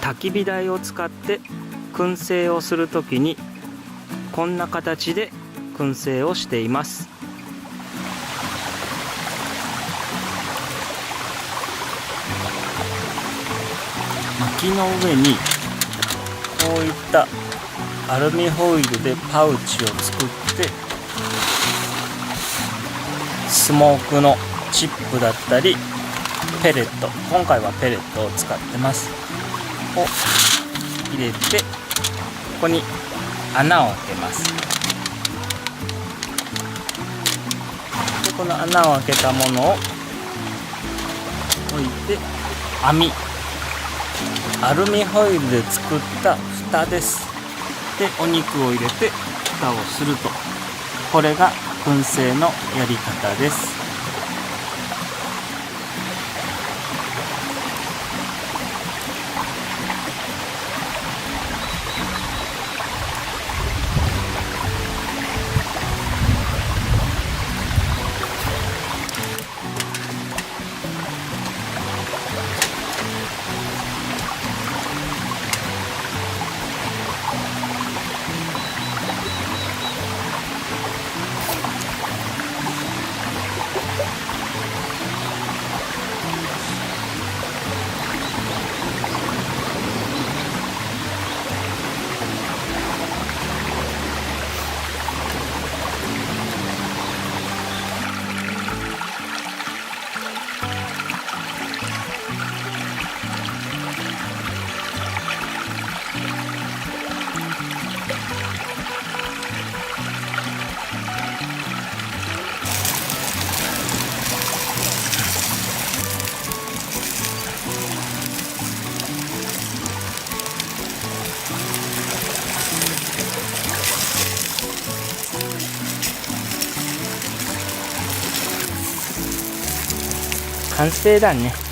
焚き火台を使って燻製をするときにこんな形で燻製をしています。薪の上にこういったアルミホイルでパウチを作ってスモークのチップだったりペレット、今回はペレットを使ってますを入れて、ここに穴を開けます。でこの穴を開けたものを置いて、網、アルミホイルで作った蓋です。でお肉を入れて蓋をすると、これが燻製のやり方です。完成だね。